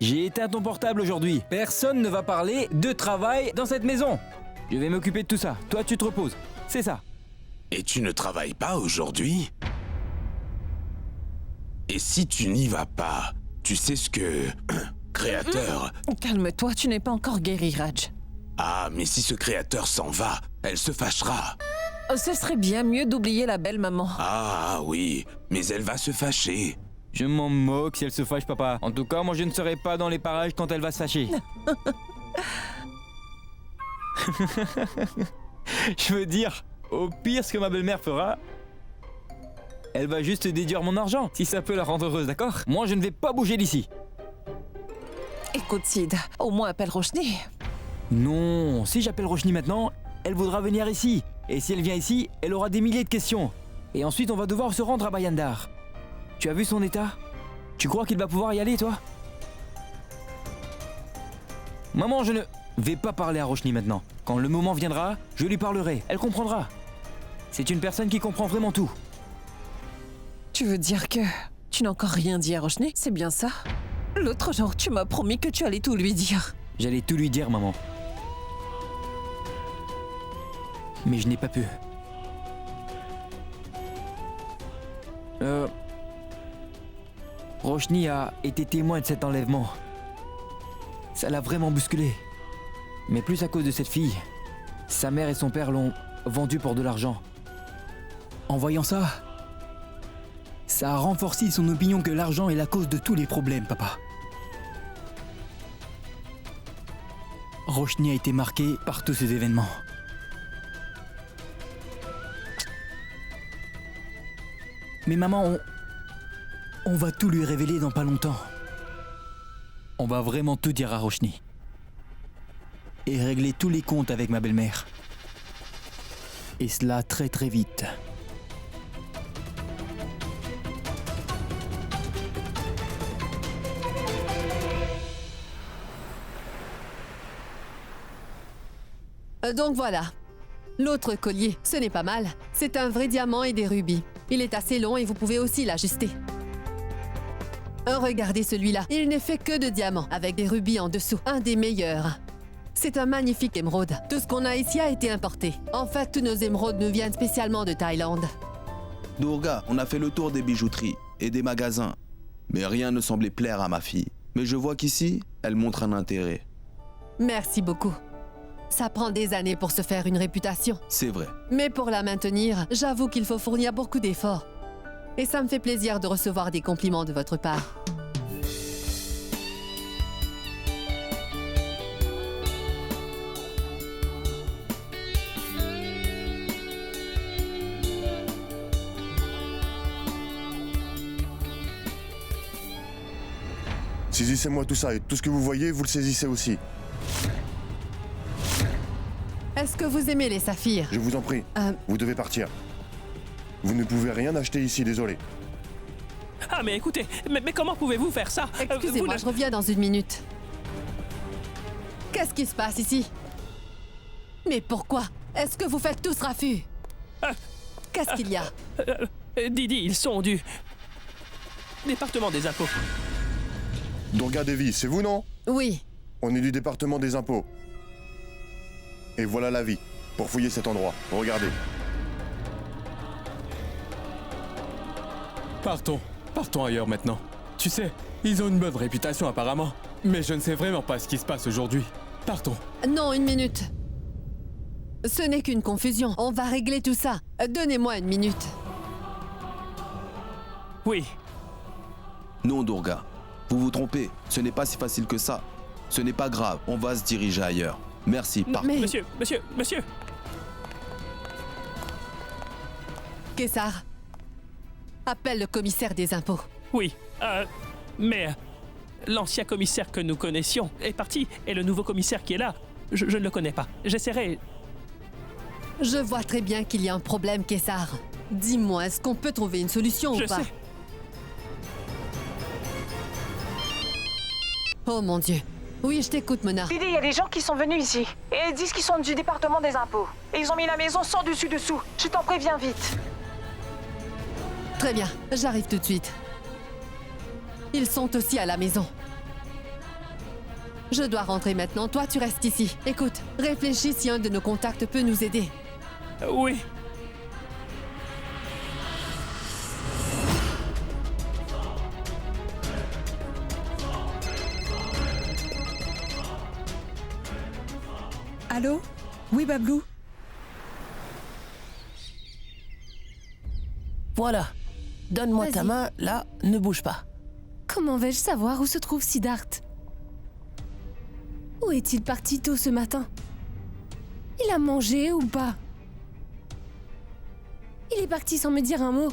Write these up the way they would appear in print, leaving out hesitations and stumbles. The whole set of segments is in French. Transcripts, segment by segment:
J'ai éteint ton portable aujourd'hui. Personne ne va parler de travail dans cette maison. Je vais m'occuper de tout ça. Toi, tu te reposes. C'est ça. Et tu ne travailles pas aujourd'hui? Et si tu n'y vas pas, tu sais ce que... créateur... Calme-toi, tu n'es pas encore guéri, Raj. Ah, mais si ce créateur s'en va, elle se fâchera. Ce serait bien mieux d'oublier la belle maman. Ah oui, mais elle va se fâcher. Je m'en moque si elle se fâche, papa. En tout cas, moi, je ne serai pas dans les parages quand elle va se fâcher. Je veux dire, au pire, ce que ma belle-mère fera, elle va juste déduire mon argent, si ça peut la rendre heureuse, d'accord? Moi, je ne vais pas bouger d'ici. Écoute, Sid, au moins appelle Roshni. Non, si j'appelle Roshni maintenant, elle voudra venir ici. Et si elle vient ici, elle aura des milliers de questions. Et ensuite, on va devoir se rendre à Bayandar. Tu as vu son état? Tu crois qu'il va pouvoir y aller, toi? Maman, je ne vais pas parler à Roshni maintenant. Quand le moment viendra, je lui parlerai. Elle comprendra. C'est une personne qui comprend vraiment tout. Tu veux dire que tu n'as encore rien dit à Roshni? C'est bien ça? L'autre jour, tu m'as promis que tu allais tout lui dire. J'allais tout lui dire, maman. Mais je n'ai pas pu. Roshni a été témoin de cet enlèvement. Ça l'a vraiment bousculé. Mais plus à cause de cette fille. Sa mère et son père l'ont vendue pour de l'argent. En voyant ça, ça a renforcé son opinion que l'argent est la cause de tous les problèmes, papa. Roshni a été marquée par tous ces événements. Mais maman, on va tout lui révéler dans pas longtemps. On va vraiment tout dire à Roshni. Et régler tous les comptes avec ma belle-mère. Et cela très très vite. Donc voilà. L'autre collier, ce n'est pas mal. C'est un vrai diamant et des rubis. Il est assez long et vous pouvez aussi l'ajuster. Regardez celui-là. Il n'est fait que de diamants, avec des rubis en dessous. Un des meilleurs. C'est un magnifique émeraude. Tout ce qu'on a ici a été importé. En fait, tous nos émeraudes nous viennent spécialement de Thaïlande. Durga, on a fait le tour des bijouteries et des magasins. Mais rien ne semblait plaire à ma fille. Mais je vois qu'ici, elle montre un intérêt. Merci beaucoup. Ça prend des années pour se faire une réputation. C'est vrai. Mais pour la maintenir, j'avoue qu'il faut fournir beaucoup d'efforts. Et ça me fait plaisir de recevoir des compliments de votre part. Saisissez-moi tout ça et tout ce que vous voyez, vous le saisissez aussi. Est-ce que vous aimez les saphirs? Je vous en prie, vous devez partir. Vous ne pouvez rien acheter ici, désolé. Ah mais écoutez, mais comment pouvez-vous faire ça? Excusez-moi, je reviens dans une minute. Qu'est-ce qui se passe ici? Mais pourquoi? Est-ce que vous faites tous raffus? Qu'est-ce qu'il y a? Didi, ils sont du... département des impôts. Durga Devi, c'est vous, non? Oui. On est du département des impôts. Et voilà l'avis, pour fouiller cet endroit. Regardez. Partons ailleurs maintenant. Tu sais, ils ont une bonne réputation apparemment. Mais je ne sais vraiment pas ce qui se passe aujourd'hui. Partons. Non, une minute. Ce n'est qu'une confusion. On va régler tout ça. Donnez-moi une minute. Oui. Non, Durga. Vous vous trompez. Ce n'est pas si facile que ça. Ce n'est pas grave. On va se diriger ailleurs. Merci, partons. Mais... Monsieur. Kessar, appelle le commissaire des impôts. Oui, mais l'ancien commissaire que nous connaissions est parti et le nouveau commissaire qui est là, je ne le connais pas. J'essaierai... Je vois très bien qu'il y a un problème, Kessar. Dis-moi, est-ce qu'on peut trouver une solution ou pas? Je sais. Oh mon Dieu. Oui, je t'écoute, Mona. Didi, il y a des gens qui sont venus ici. Et ils disent qu'ils sont du département des impôts. Et ils ont mis la maison sans dessus-dessous. Je t'en préviens vite. Très bien, j'arrive tout de suite. Ils sont aussi à la maison. Je dois rentrer maintenant, toi tu restes ici. Écoute, réfléchis si un de nos contacts peut nous aider. Oui. Allô? Oui, Bablou? Voilà. Donne-moi ta Vas-y. main, là, ne bouge pas. Comment vais-je savoir où se trouve Siddharth? Où est-il parti tôt ce matin? Il a mangé ou pas? Il est parti sans me dire un mot.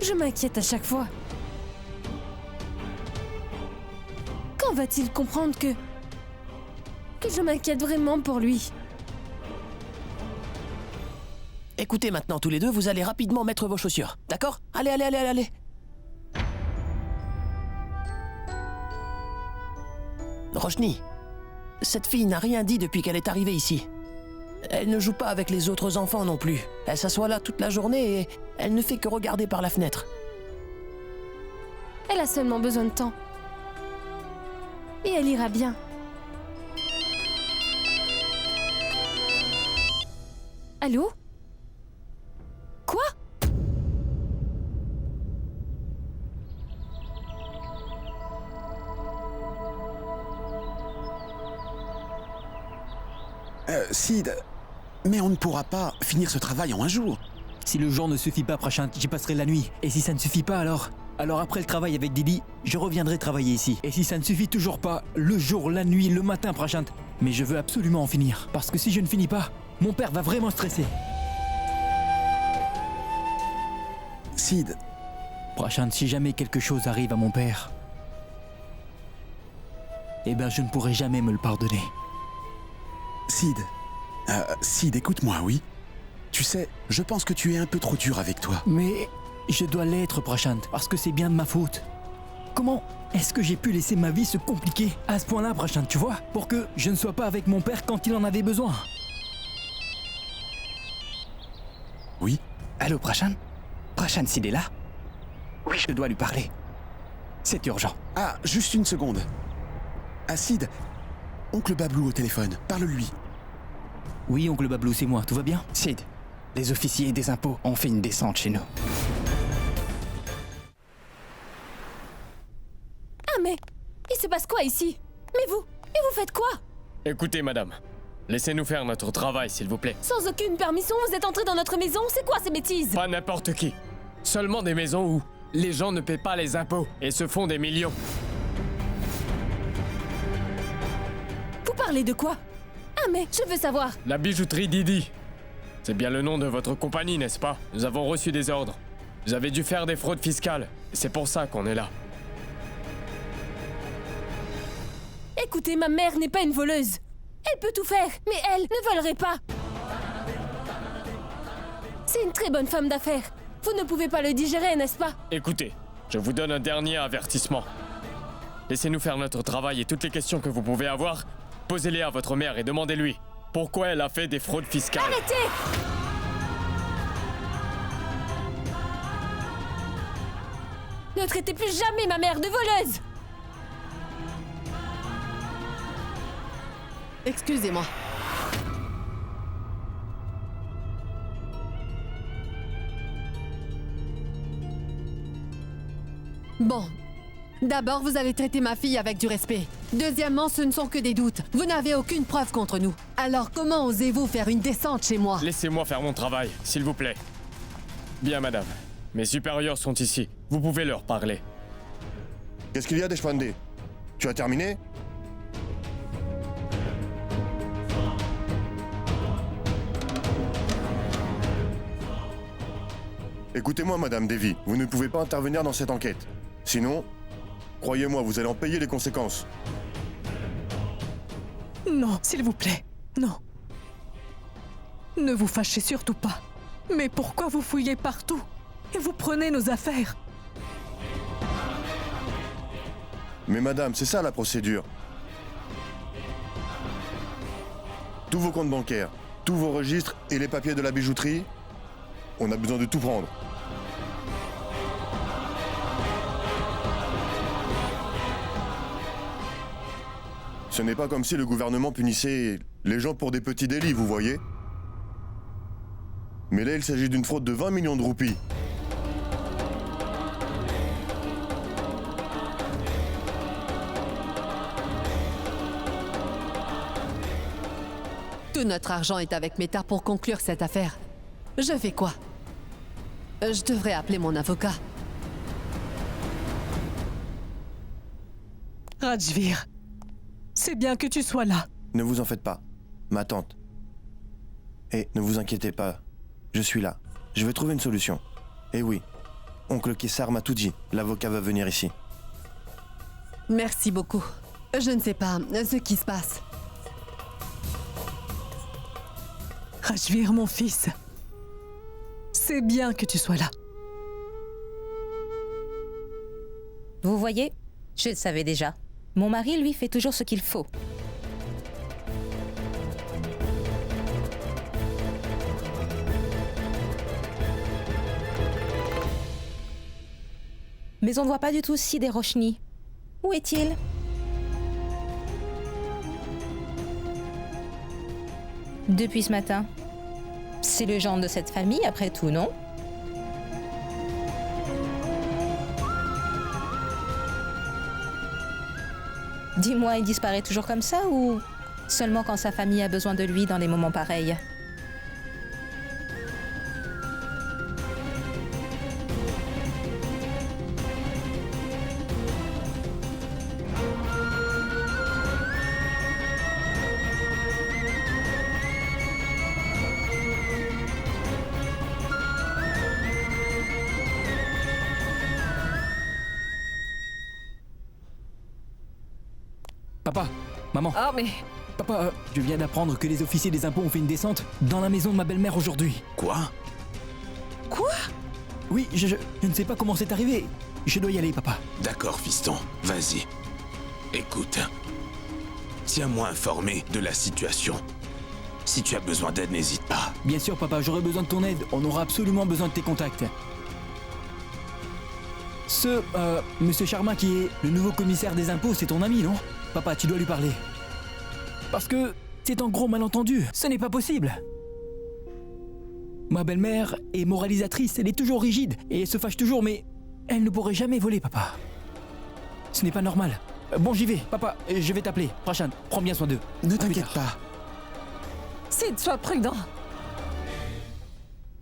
Je m'inquiète à chaque fois. Quand va-t-il comprendre que je m'inquiète vraiment pour lui? Écoutez maintenant tous les deux, vous allez rapidement mettre vos chaussures, d'accord? Allez, allez, allez, allez, allez. Roshni, cette fille n'a rien dit depuis qu'elle est arrivée ici. Elle ne joue pas avec les autres enfants non plus. Elle s'assoit là toute la journée et elle ne fait que regarder par la fenêtre. Elle a seulement besoin de temps. Et elle ira bien. Allô? Quoi? Sid, mais on ne pourra pas finir ce travail en un jour. Si le jour ne suffit pas, Prashant, j'y passerai la nuit. Et si ça ne suffit pas, alors après le travail avec Didi, je reviendrai travailler ici. Et si ça ne suffit toujours pas, le jour, la nuit, le matin, Prashant. Mais je veux absolument en finir. Parce que si je ne finis pas, mon père va vraiment stresser. Sid, Prashant, si jamais quelque chose arrive à mon père, eh ben je ne pourrai jamais me le pardonner. Sid, écoute-moi, oui? Tu sais, je pense que tu es un peu trop dur avec toi. Mais je dois l'être, Prashant, parce que c'est bien de ma faute. Comment est-ce que j'ai pu laisser ma vie se compliquer à ce point-là, Prashant, tu vois? Pour que je ne sois pas avec mon père quand il en avait besoin. Oui? Allô, Prashant? Prashant, Sid est là? Oui, je dois lui parler. C'est urgent. Ah, juste une seconde. Ah, Sid, oncle Bablou au téléphone, parle-lui. Oui, oncle Bablou, c'est moi, tout va bien? Sid, les officiers des impôts ont fait une descente chez nous. Ah mais, il se passe quoi ici? Mais vous faites quoi? Écoutez, madame. Laissez-nous faire notre travail, s'il vous plaît. Sans aucune permission, vous êtes entré dans notre maison? C'est quoi ces bêtises? Pas n'importe qui. Seulement des maisons où les gens ne paient pas les impôts et se font des millions. Vous parlez de quoi? Ah mais, je veux savoir. La bijouterie Didi. C'est bien le nom de votre compagnie, n'est-ce pas? Nous avons reçu des ordres. Vous avez dû faire des fraudes fiscales. Et c'est pour ça qu'on est là. Écoutez, ma mère n'est pas une voleuse. Elle peut tout faire, mais elle ne volerait pas. C'est une très bonne femme d'affaires. Vous ne pouvez pas le digérer, n'est-ce pas? Écoutez, je vous donne un dernier avertissement. Laissez-nous faire notre travail et toutes les questions que vous pouvez avoir, posez-les à votre mère et demandez-lui pourquoi elle a fait des fraudes fiscales. Arrêtez! Ne traitez plus jamais ma mère de voleuse! Excusez-moi. Bon. D'abord, vous avez traité ma fille avec du respect. Deuxièmement, ce ne sont que des doutes. Vous n'avez aucune preuve contre nous. Alors comment osez-vous faire une descente chez moi? Laissez-moi faire mon travail, s'il vous plaît. Bien, madame. Mes supérieurs sont ici. Vous pouvez leur parler. Qu'est-ce qu'il y a, Deshpande? Tu as terminé? Écoutez-moi, Madame Devi, vous ne pouvez pas intervenir dans cette enquête. Sinon, croyez-moi, vous allez en payer les conséquences. Non, s'il vous plaît, non. Ne vous fâchez surtout pas. Mais pourquoi vous fouillez partout et vous prenez nos affaires? Mais Madame, c'est ça la procédure. Tous vos comptes bancaires, tous vos registres et les papiers de la bijouterie, on a besoin de tout prendre. Ce n'est pas comme si le gouvernement punissait les gens pour des petits délits, vous voyez? Mais là, il s'agit d'une fraude de 20 millions de roupies. Tout notre argent est avec Meta pour conclure cette affaire. Je fais quoi? Je devrais appeler mon avocat. Rajvir, c'est bien que tu sois là. Ne vous en faites pas, ma tante. Et ne vous inquiétez pas, je suis là. Je vais trouver une solution. Et oui, oncle Kessar m'a tout dit. L'avocat va venir ici. Merci beaucoup. Je ne sais pas ce qui se passe. Rajvir, mon fils. C'est bien que tu sois là. Vous voyez, je le savais déjà. Mon mari, lui, fait toujours ce qu'il faut. Mais on ne voit pas du tout Sid et Roshni. Où est-il? Depuis ce matin. C'est le genre de cette famille, après tout, non? Dis-moi, il disparaît toujours comme ça ou seulement quand sa famille a besoin de lui dans les moments pareils? Papa, maman. Ah, mais... Papa, je viens d'apprendre que les officiers des impôts ont fait une descente dans la maison de ma belle-mère aujourd'hui. Quoi? Quoi? Oui, je ne sais pas comment c'est arrivé. Je dois y aller, papa. D'accord, fiston, vas-y. Écoute, tiens-moi informé de la situation. Si tu as besoin d'aide, n'hésite pas. Bien sûr, papa, j'aurai besoin de ton aide. On aura absolument besoin de tes contacts. Monsieur Sharma qui est le nouveau commissaire des impôts, c'est ton ami, non? Papa, tu dois lui parler. Parce que c'est un gros malentendu. Ce n'est pas possible. Ma belle-mère est moralisatrice, elle est toujours rigide et elle se fâche toujours, mais elle ne pourrait jamais voler, papa. Ce n'est pas normal. Bon, j'y vais. Papa, je vais t'appeler. Prashan, prends bien soin d'eux. Ne t'inquiète pas. Sid, sois prudent.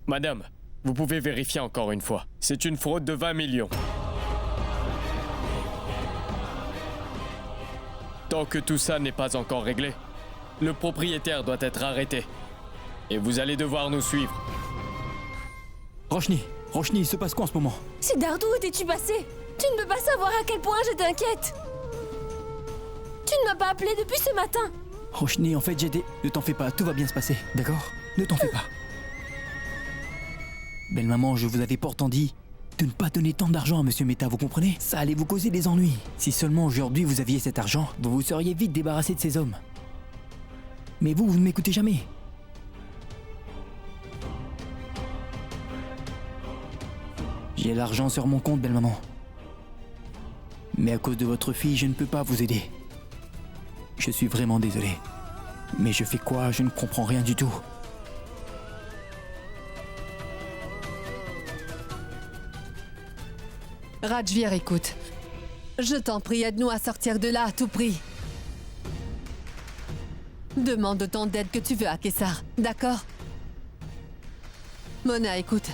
Madame, vous pouvez vérifier encore une fois. C'est une fraude de 20 millions. Tant que tout ça n'est pas encore réglé, le propriétaire doit être arrêté. Et vous allez devoir nous suivre. Roshni, il se passe quoi en ce moment? Siddharth, où étais-tu passé? Tu ne peux pas savoir à quel point je t'inquiète. Tu ne m'as pas appelé depuis ce matin. Roshni, en fait, j'étais... Ne t'en fais pas, tout va bien se passer, d'accord? Ne t'en fais pas. Belle maman, je vous avais pourtant dit de ne pas donner tant d'argent à Monsieur Meta, vous comprenez? Ça allait vous causer des ennuis. Si seulement aujourd'hui vous aviez cet argent, vous vous seriez vite débarrassé de ces hommes. Mais vous ne m'écoutez jamais. J'ai l'argent sur mon compte, belle maman. Mais à cause de votre fille, je ne peux pas vous aider. Je suis vraiment désolé. Mais je fais quoi? Je ne comprends rien du tout. Rajvir, écoute. Je t'en prie, aide-nous à sortir de là à tout prix. Demande autant d'aide que tu veux à Kessar, d'accord? Mona, écoute.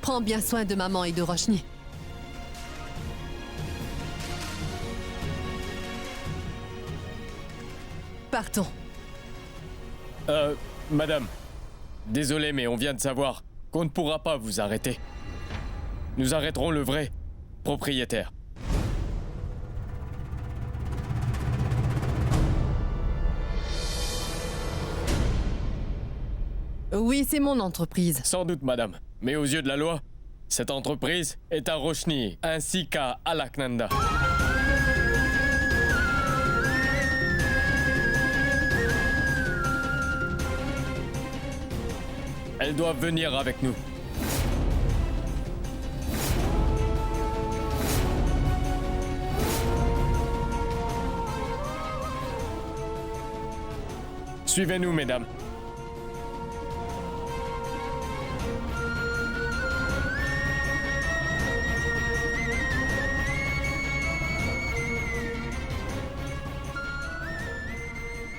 Prends bien soin de maman et de Roshni. Partons. Madame, désolé, mais on vient de savoir qu'on ne pourra pas vous arrêter. Nous arrêterons le vrai propriétaire. Oui, c'est mon entreprise. Sans doute, madame. Mais aux yeux de la loi, cette entreprise est à Roshni ainsi qu'à Alaknanda. Elles doivent venir avec nous. Suivez-nous, mesdames.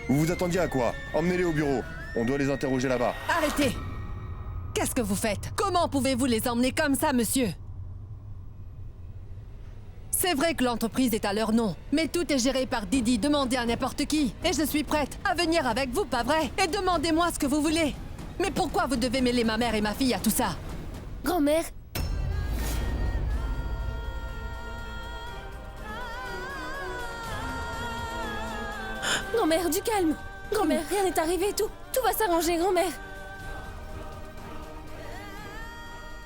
Vous vous attendiez à quoi? Emmenez-les au bureau. On doit les interroger là-bas. Arrêtez! Qu'est-ce que vous faites? Comment pouvez-vous les emmener comme ça, monsieur? C'est vrai que l'entreprise est à leur nom, mais tout est géré par Didi. Demandez à n'importe qui. Et je suis prête à venir avec vous, pas vrai? Et demandez-moi ce que vous voulez. Mais pourquoi vous devez mêler ma mère et ma fille à tout ça? Grand-mère. Grand-mère, du calme. Grand-mère, rien n'est arrivé, tout va s'arranger, grand-mère.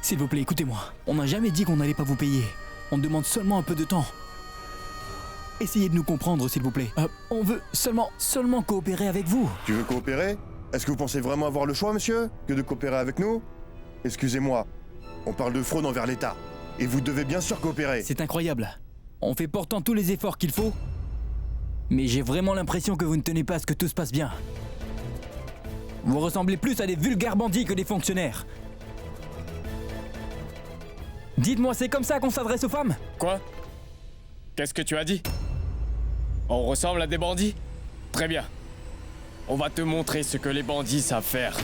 S'il vous plaît, écoutez-moi. On n'a jamais dit qu'on n'allait pas vous payer. On demande seulement un peu de temps. Essayez de nous comprendre, s'il vous plaît. On veut seulement coopérer avec vous. Tu veux coopérer? Est-ce que vous pensez vraiment avoir le choix, monsieur, que de coopérer avec nous? Excusez-moi, on parle de fraude envers l'État. Et vous devez bien sûr coopérer. C'est incroyable. On fait pourtant tous les efforts qu'il faut. Mais j'ai vraiment l'impression que vous ne tenez pas à ce que tout se passe bien. Vous ressemblez plus à des vulgaires bandits que des fonctionnaires. Dites-moi, c'est comme ça qu'on s'adresse aux femmes? Quoi? Qu'est-ce que tu as dit? On ressemble à des bandits? Très bien. On va te montrer ce que les bandits savent faire.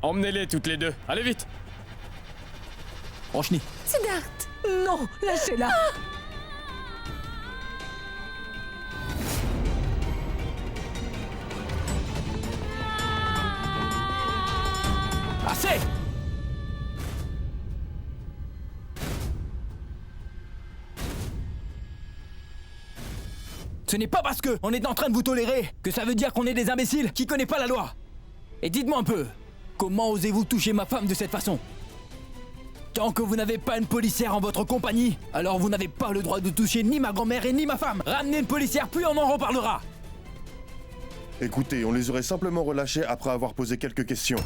Emmenez-les toutes les deux. Allez vite! Roshni. Siddharth! Non, lâchez-la! Assez! Ce n'est pas parce que on est en train de vous tolérer que ça veut dire qu'on est des imbéciles qui connaissent pas la loi. Et dites-moi un peu, comment osez-vous toucher ma femme de cette façon? Tant que vous n'avez pas une policière en votre compagnie, alors vous n'avez pas le droit de toucher ni ma grand-mère et ni ma femme. Ramenez une policière, puis on en reparlera. Écoutez, on les aurait simplement relâchés après avoir posé quelques questions.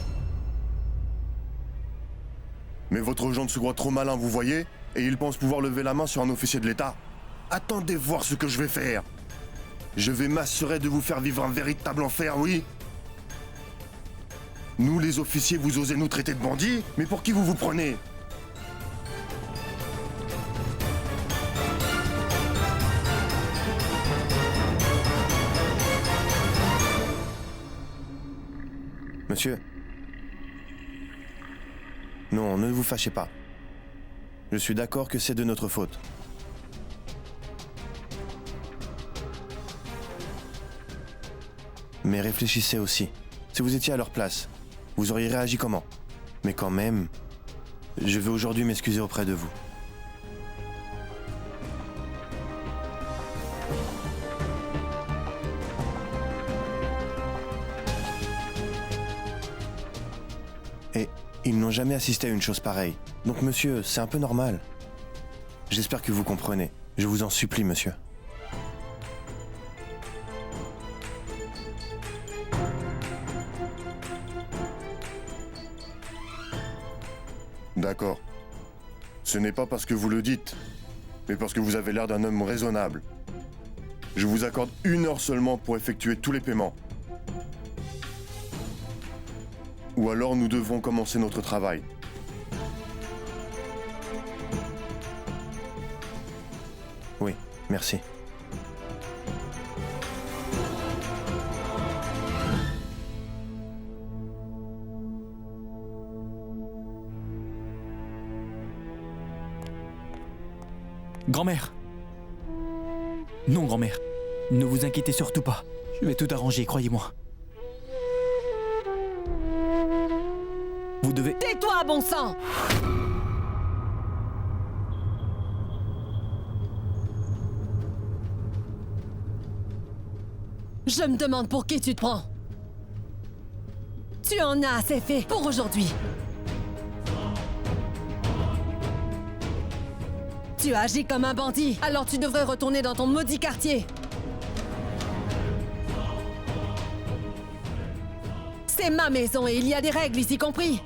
Mais votre gendre se croit trop malin, vous voyez? Et il pense pouvoir lever la main sur un officier de l'État. Attendez voir ce que je vais faire. Je vais m'assurer de vous faire vivre un véritable enfer, oui? Nous, les officiers, vous osez nous traiter de bandits? Mais pour qui vous vous prenez? Monsieur? Non, ne vous fâchez pas. Je suis d'accord que c'est de notre faute. Mais réfléchissez aussi. Si vous étiez à leur place, vous auriez réagi comment? Mais quand même, je veux aujourd'hui m'excuser auprès de vous. Et ils n'ont jamais assisté à une chose pareille. Donc monsieur, c'est un peu normal. J'espère que vous comprenez. Je vous en supplie, monsieur. D'accord. Ce n'est pas parce que vous le dites, mais parce que vous avez l'air d'un homme raisonnable. Je vous accorde 1 heure seulement pour effectuer tous les paiements. Ou alors nous devons commencer notre travail. Oui, merci. Grand-mère. Non, grand-mère. Ne vous inquiétez surtout pas. Je vais tout arranger, croyez-moi. Vous devez... Tais-toi, bon sang! Je me demande pour qui tu te prends. Tu en as assez fait pour aujourd'hui. Tu agis comme un bandit, alors tu devrais retourner dans ton maudit quartier. C'est ma maison et il y a des règles ici compris.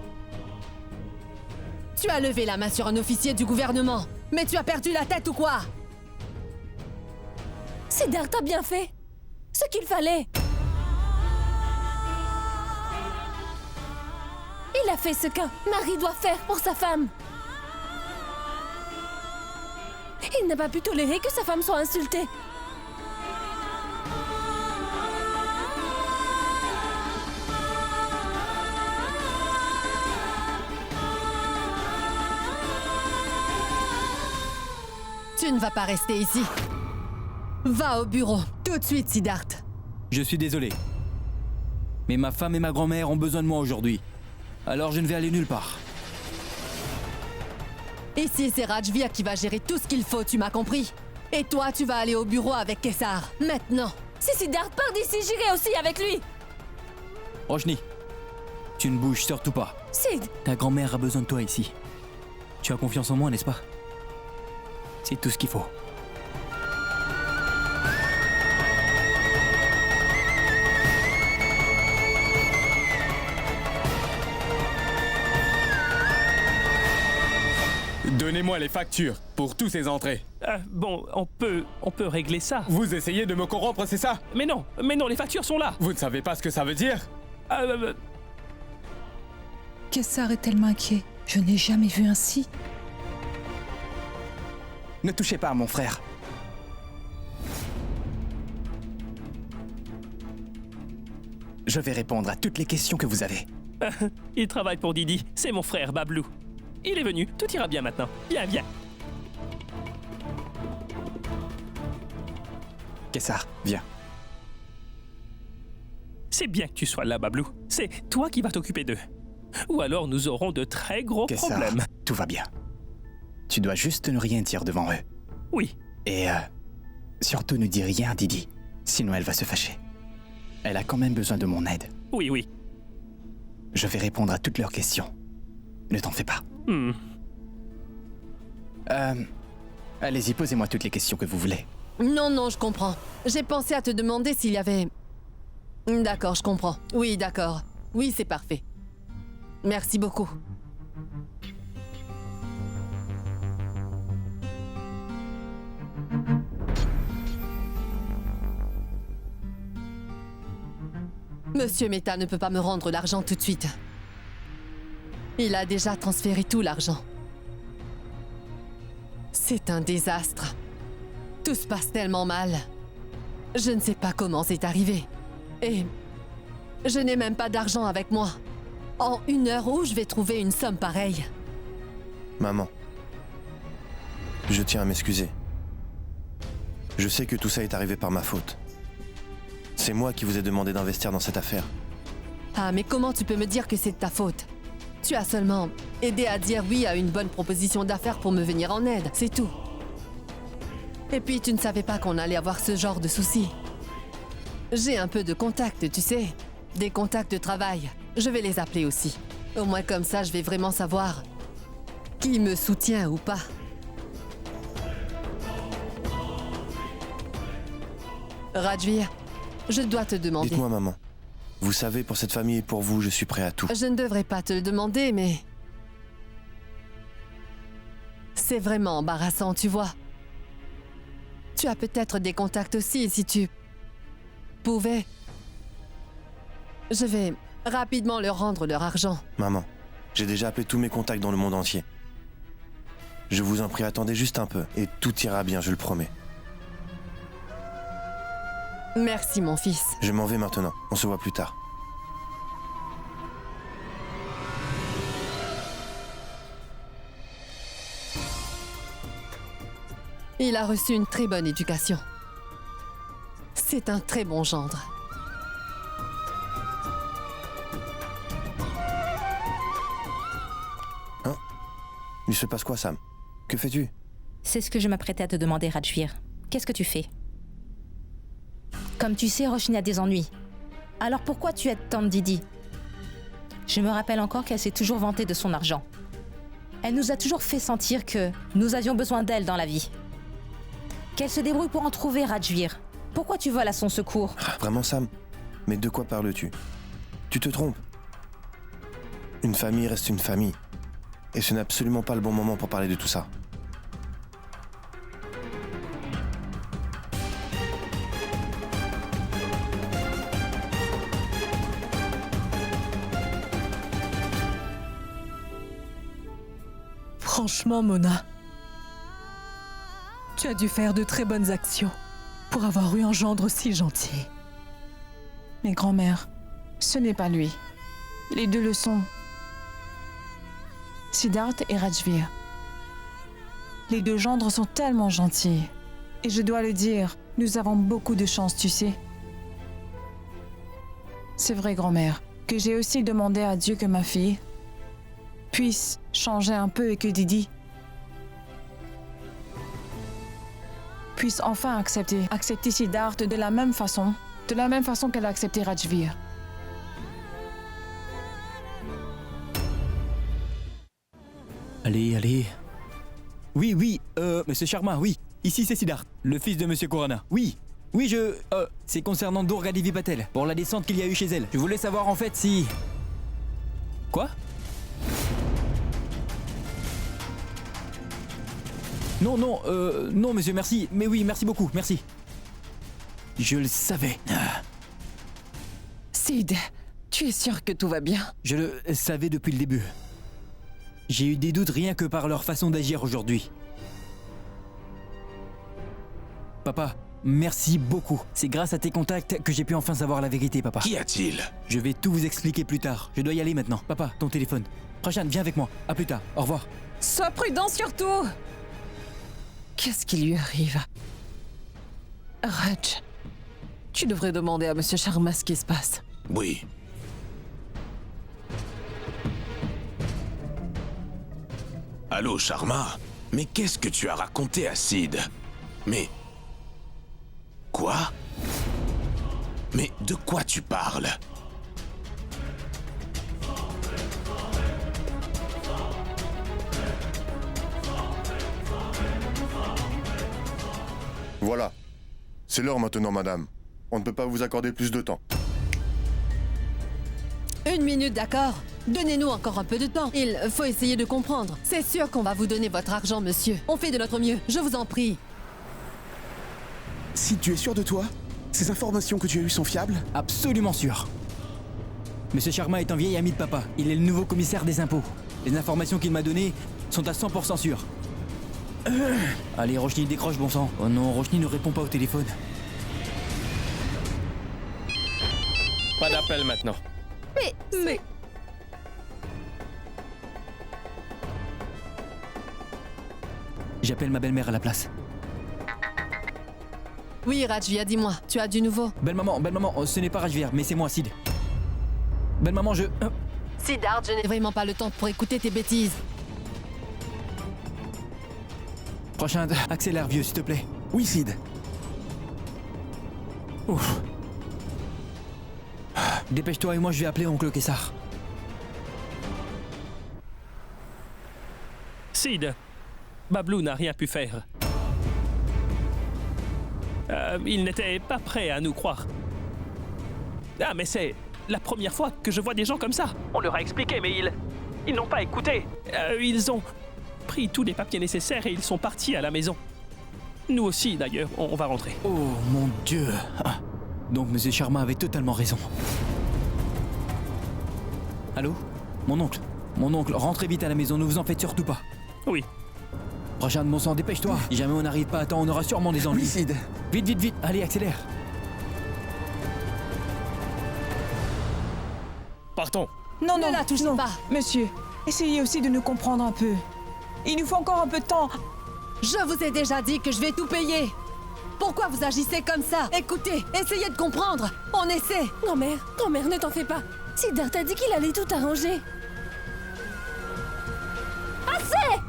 Tu as levé la main sur un officier du gouvernement, mais tu as perdu la tête ou quoi? Siddharth, t'as bien fait. ce qu'il fallait. Il a fait ce qu'un mari doit faire pour sa femme. Il n'a pas pu tolérer que sa femme soit insultée. Tu ne vas pas rester ici. Va au bureau, tout de suite, Siddharth. Je suis désolé. Mais ma femme et ma grand-mère ont besoin de moi aujourd'hui. Alors je ne vais aller nulle part. Ici, c'est Rajvir qui va gérer tout ce qu'il faut, tu m'as compris? Et toi, tu vas aller au bureau avec Kessar, maintenant. Si Siddharth part d'ici, j'irai aussi avec lui. Roshni, tu ne bouges surtout pas. Sid! Ta grand-mère a besoin de toi ici. Tu as confiance en moi, n'est-ce pas? C'est tout ce qu'il faut. Donnez-moi les factures pour tous ces entrées. Bon, on peut régler ça. Vous essayez de me corrompre, c'est ça? Mais non, les factures sont là. Vous ne savez pas ce que ça veut dire? Kessar est tellement inquiet. Je n'ai jamais vu ainsi. Ne touchez pas à mon frère. Je vais répondre à toutes les questions que vous avez. Il travaille pour Didi, c'est mon frère Bablou. Il est venu, tout ira bien maintenant. Viens, viens. Kessar, viens. C'est bien que tu sois là, Bablou. C'est toi qui vas t'occuper d'eux. Ou alors nous aurons de très gros Kessar, problèmes. tout va bien. Tu dois juste ne rien dire devant eux. Oui. Et surtout ne dis rien à Didi, sinon elle va se fâcher. Elle a quand même besoin de mon aide. Oui, oui. Je vais répondre à toutes leurs questions. Ne t'en fais pas. Allez-y, posez-moi toutes les questions que vous voulez. Non, je comprends. J'ai pensé à te demander s'il y avait... D'accord, je comprends. Oui, d'accord. Oui, c'est parfait. Merci beaucoup. Monsieur Mehta ne peut pas me rendre l'argent tout de suite. Il a déjà transféré tout l'argent. C'est un désastre. Tout se passe tellement mal. Je ne sais pas comment c'est arrivé. Et je n'ai même pas d'argent avec moi. En 1 heure, où je vais trouver une somme pareille? Maman, je tiens à m'excuser. Je sais que tout ça est arrivé par ma faute. C'est moi qui vous ai demandé d'investir dans cette affaire. Ah, mais comment tu peux me dire que c'est de ta faute? Tu as seulement aidé à dire oui à une bonne proposition d'affaires pour me venir en aide, c'est tout. Et puis tu ne savais pas qu'on allait avoir ce genre de soucis. J'ai un peu de contacts, tu sais. Des contacts de travail. Je vais les appeler aussi. Au moins comme ça, je vais vraiment savoir qui me soutient ou pas. Rajvir, je dois te demander... Dites-moi, maman. Vous savez, pour cette famille et pour vous, je suis prêt à tout. Je ne devrais pas te le demander, mais... C'est vraiment embarrassant, tu vois. Tu as peut-être des contacts aussi, si tu... pouvais... Je vais rapidement leur rendre leur argent. Maman, j'ai déjà appelé tous mes contacts dans le monde entier. Je vous en prie, attendez juste un peu, et tout ira bien, je le promets. Merci, mon fils. Je m'en vais maintenant, on se voit plus tard. Il a reçu une très bonne éducation. C'est un très bon gendre. Hein? Il se passe quoi, Sam? Que fais-tu? C'est ce que je m'apprêtais à te demander, Rajvir. Qu'est-ce que tu fais? Comme tu sais, Roshni a des ennuis. Alors pourquoi tu aides tant Didi? Je me rappelle encore qu'elle s'est toujours vantée de son argent. Elle nous a toujours fait sentir que nous avions besoin d'elle dans la vie. Qu'elle se débrouille pour en trouver, Rajvir. Pourquoi tu voles à son secours? Vraiment, Sam? Mais de quoi parles-tu? Tu te trompes. Une famille reste une famille. Et ce n'est absolument pas le bon moment pour parler de tout ça. Franchement, Mona, tu as dû faire de très bonnes actions pour avoir eu un gendre si gentil. Mais grand-mère, ce n'est pas lui. Les deux le sont. Siddharth et Rajvir. Les deux gendres sont tellement gentils. Et je dois le dire, nous avons beaucoup de chance, tu sais. C'est vrai, grand-mère, que j'ai aussi demandé à Dieu que ma fille puisse changer un peu et que Didi puisse enfin accepter Siddharth de la même façon qu'elle a accepté Rajvir. Allez, allez. Oui, Monsieur Sharma, oui. Ici c'est Siddharth, le fils de Monsieur Khurana. Oui, c'est concernant Durga Devi Patel, pour la descente qu'il y a eu chez elle. Je voulais savoir en fait si... Quoi? Non, monsieur, merci. Mais oui, merci beaucoup, merci. Je le savais. Sid, tu es sûr que tout va bien? Je le savais depuis le début. J'ai eu des doutes rien que par leur façon d'agir aujourd'hui. Papa, merci beaucoup. C'est grâce à tes contacts que j'ai pu enfin savoir la vérité, papa. Qu'y a-t-il? Je vais tout vous expliquer plus tard. Je dois y aller maintenant. Papa, ton téléphone. Prashan, viens avec moi. À plus tard. Au revoir. Sois prudent surtout. Qu'est-ce qui lui arrive? Raj, tu devrais demander à Monsieur Sharma ce qui se passe. Oui. Allô, Sharma? Mais qu'est-ce que tu as raconté à Sid? Mais... Quoi? Mais de quoi tu parles? Voilà. C'est l'heure maintenant, madame. On ne peut pas vous accorder plus de temps. 1 minute, d'accord? Donnez-nous encore un peu de temps. Il faut essayer de comprendre. C'est sûr qu'on va vous donner votre argent, monsieur. On fait de notre mieux, je vous en prie. Si tu es sûr de toi? Ces informations que tu as eues sont fiables? Absolument sûr. Monsieur Sharma est un vieil ami de papa. Il est le nouveau commissaire des impôts. Les informations qu'il m'a données sont à 100% sûres. Allez, Roshni, décroche, bon sang. Oh non, Roshni ne répond pas au téléphone. Pas d'appel maintenant. Mais... J'appelle ma belle-mère à la place. Oui, Rajvir, dis-moi, tu as du nouveau? Belle-maman, ce n'est pas Rajvir, mais c'est moi, Sid. Belle-maman, je... Siddharth, je n'ai vraiment pas le temps pour écouter tes bêtises. Prochain, accélère, vieux, s'il te plaît. Oui, Sid. Ouf. Dépêche-toi et moi je vais appeler oncle Kessar. Sid, Bablou n'a rien pu faire. Il n'était pas prêt à nous croire. Ah, mais c'est la première fois que je vois des gens comme ça. On leur a expliqué, mais ils n'ont pas écouté. Ils ont pris tous les papiers nécessaires et ils sont partis à la maison. Nous aussi, d'ailleurs, on va rentrer. Oh, mon Dieu. Ah. Donc, Monsieur Sharma avait totalement raison. Allô? Mon oncle, rentrez vite à la maison, ne vous en faites surtout pas. Oui. Prochain de mon sang, dépêche-toi. Si jamais on n'arrive pas à temps, on aura sûrement des ennuis. Oui, Sid. Vite, allez, accélère. Partons. Non, Ne la touchez pas. Monsieur, essayez aussi de nous comprendre un peu. Il nous faut encore un peu de temps. Je vous ai déjà dit que je vais tout payer. Pourquoi vous agissez comme ça? Écoutez, essayez de comprendre. On essaie. Grand-mère, ne t'en fais pas. Siddharth a dit qu'il allait tout arranger. Assez!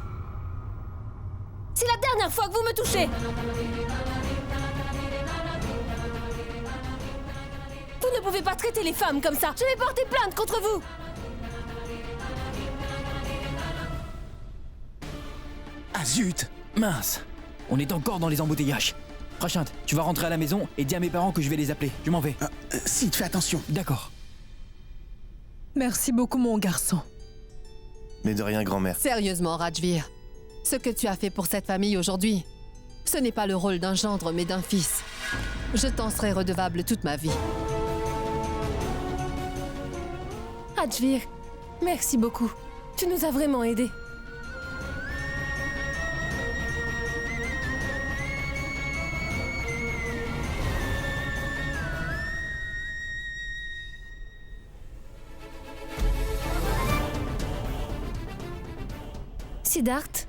C'est la dernière fois que vous me touchez. Vous ne pouvez pas traiter les femmes comme ça. Je vais porter plainte contre vous. Ah zut! Mince! On est encore dans les embouteillages. Prochain, tu vas rentrer à la maison et dis à mes parents que je vais les appeler. Je m'en vais. Sid, fais attention. D'accord. Merci beaucoup, mon garçon. Mais de rien, grand-mère. Sérieusement, Rajvir, ce que tu as fait pour cette famille aujourd'hui, ce n'est pas le rôle d'un gendre, mais d'un fils. Je t'en serai redevable toute ma vie. Rajvir, merci beaucoup. Tu nous as vraiment aidés. Siddharth?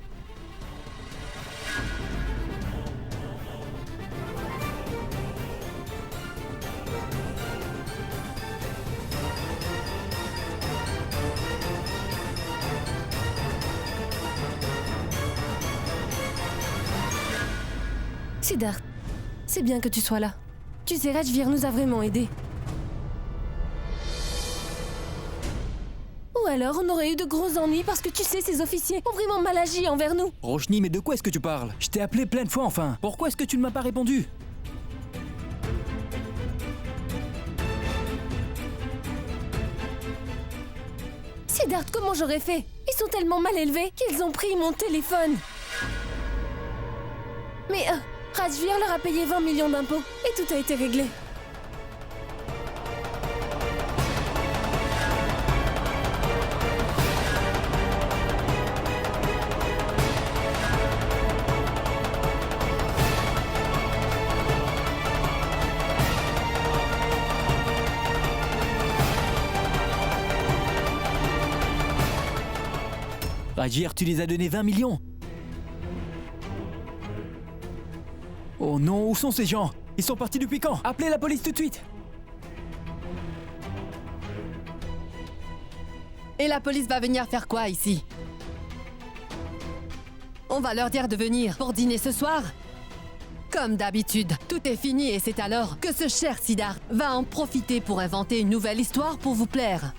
Siddharth, c'est bien que tu sois là. Tu sais, Rajvir nous a vraiment aidés. Ou alors on aurait eu de gros ennuis parce que tu sais, ces officiers ont vraiment mal agi envers nous. Roshni, mais de quoi est-ce que tu parles? Je t'ai appelé plein de fois enfin. Pourquoi est-ce que tu ne m'as pas répondu? Siddharth, comment j'aurais fait? Ils sont tellement mal élevés qu'ils ont pris mon téléphone. Mais Rajvir leur a payé 20 millions d'impôts et tout a été réglé. Rajvir, tu les as donné 20 millions. Oh non, où sont ces gens? Ils sont partis depuis quand? Appelez la police tout de suite. Et la police va venir faire quoi ici? On va leur dire de venir pour dîner ce soir? Comme d'habitude, tout est fini et c'est alors que ce cher Siddharth va en profiter pour inventer une nouvelle histoire pour vous plaire.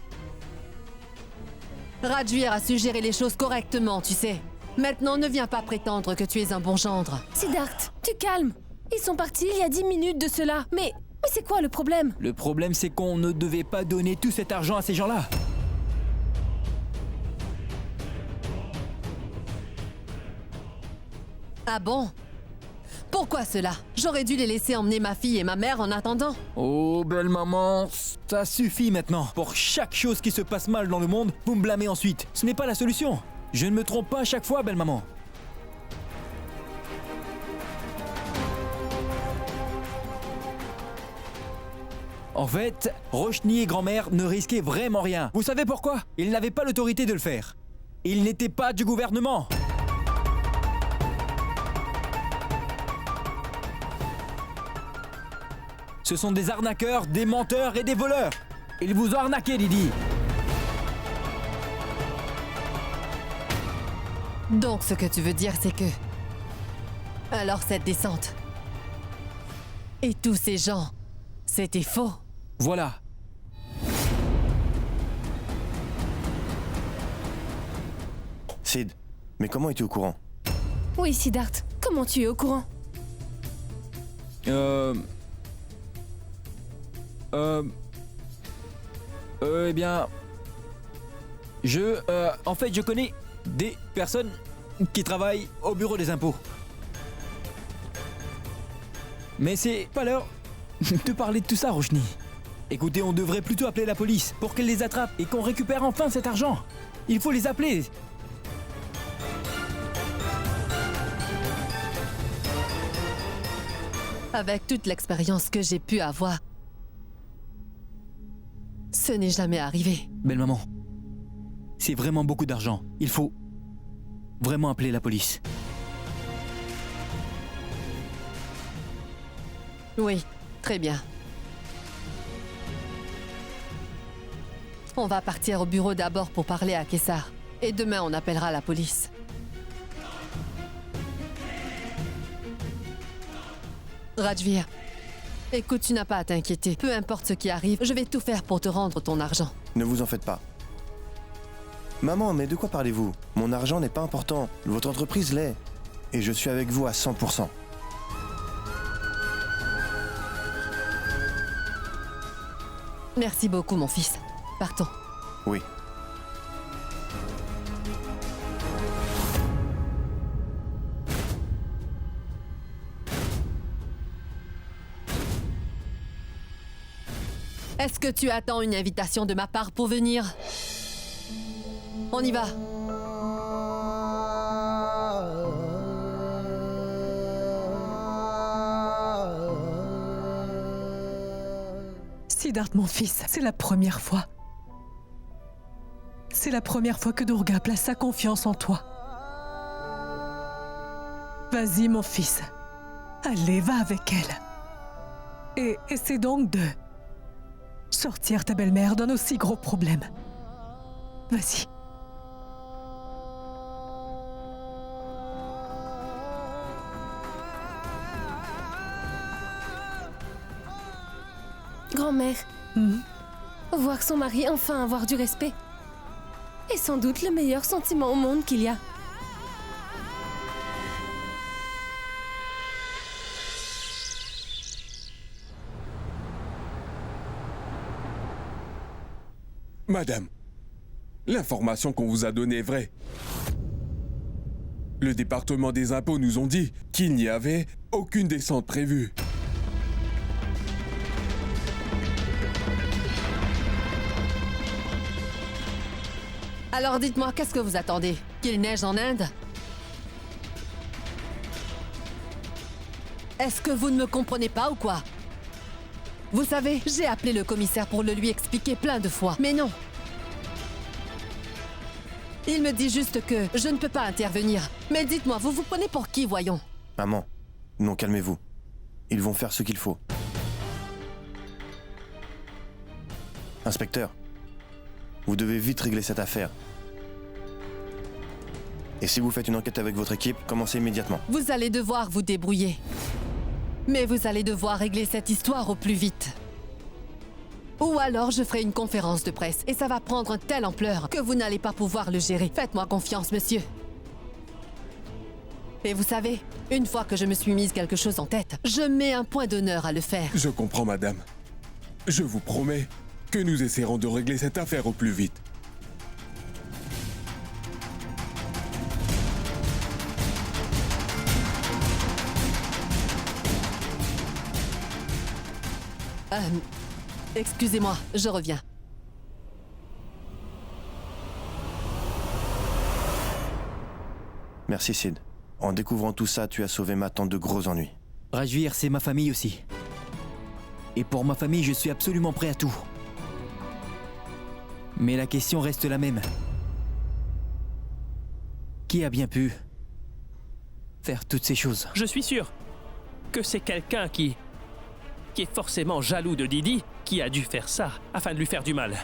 Rajvir a su gérer les choses correctement, tu sais. Maintenant, ne viens pas prétendre que tu es un bon gendre. Siddharth, tu calmes. Ils sont partis il y a 10 minutes de cela. Mais c'est quoi le problème? Le problème, c'est qu'on ne devait pas donner tout cet argent à ces gens-là. Ah bon? Pourquoi cela? J'aurais dû les laisser emmener ma fille et ma mère en attendant. Oh, belle maman, ça suffit maintenant. Pour chaque chose qui se passe mal dans le monde, vous me blâmez ensuite. Ce n'est pas la solution. Je ne me trompe pas à chaque fois, belle maman. En fait, Roshni et grand-mère ne risquaient vraiment rien. Vous savez pourquoi? Ils n'avaient pas l'autorité de le faire. Ils n'étaient pas du gouvernement. Ce sont des arnaqueurs, des menteurs et des voleurs. Ils vous ont arnaqué, Didi. Donc ce que tu veux dire, c'est que... Alors cette descente... Et tous ces gens, c'était faux. Voilà. Sid, mais comment es-tu au courant? Oui, Siddharth, comment tu es au courant? Eh bien... En fait, je connais des personnes qui travaillent au bureau des impôts. Mais c'est pas l'heure de parler de tout ça, Roshni. Écoutez, on devrait plutôt appeler la police pour qu'elle les attrape et qu'on récupère enfin cet argent. Il faut les appeler. Avec toute l'expérience que j'ai pu avoir, ce n'est jamais arrivé. Belle maman, c'est vraiment beaucoup d'argent. Il faut vraiment appeler la police. Oui, très bien. On va partir au bureau d'abord pour parler à Kessar. Et demain, on appellera la police. Rajvir, écoute, tu n'as pas à t'inquiéter. Peu importe ce qui arrive, je vais tout faire pour te rendre ton argent. Ne vous en faites pas. Maman, mais de quoi parlez-vous? Mon argent n'est pas important. Votre entreprise l'est. Et je suis avec vous à 100%. Merci beaucoup, mon fils. Partons. Oui. Est-ce que tu attends une invitation de ma part pour venir? On y va. Siddharth, mon fils, c'est la première fois. C'est la première fois que Durga place sa confiance en toi. Vas-y, mon fils. Allez, va avec elle. Et essaie donc de sortir ta belle-mère d'un aussi gros problème. Vas-y. Grand-mère, voir son mari enfin avoir du respect est sans doute le meilleur sentiment au monde qu'il y a. Madame, l'information qu'on vous a donnée est vraie. Le département des impôts nous ont dit qu'il n'y avait aucune descente prévue. Alors dites-moi, qu'est-ce que vous attendez? Qu'il neige en Inde? Est-ce que vous ne me comprenez pas ou quoi? Vous savez, j'ai appelé le commissaire pour le lui expliquer plein de fois, mais non. Il me dit juste que je ne peux pas intervenir. Mais dites-moi, vous vous prenez pour qui, voyons? Maman, non, calmez-vous. Ils vont faire ce qu'il faut. Inspecteur, vous devez vite régler cette affaire. Et si vous faites une enquête avec votre équipe, commencez immédiatement. Vous allez devoir vous débrouiller. Mais vous allez devoir régler cette histoire au plus vite. Ou alors je ferai une conférence de presse et ça va prendre une telle ampleur que vous n'allez pas pouvoir le gérer. Faites-moi confiance, monsieur. Et vous savez, une fois que je me suis mise quelque chose en tête, je mets un point d'honneur à le faire. Je comprends, madame. Je vous promets que nous essaierons de régler cette affaire au plus vite. Excusez-moi, je reviens. Merci, Sid. En découvrant tout ça, tu as sauvé ma tante de gros ennuis. Rajvir, c'est ma famille aussi. Et pour ma famille, je suis absolument prêt à tout. Mais la question reste la même. Qui a bien pu faire toutes ces choses? Je suis sûr que c'est quelqu'un qui est forcément jaloux de Didi qui a dû faire ça afin de lui faire du mal.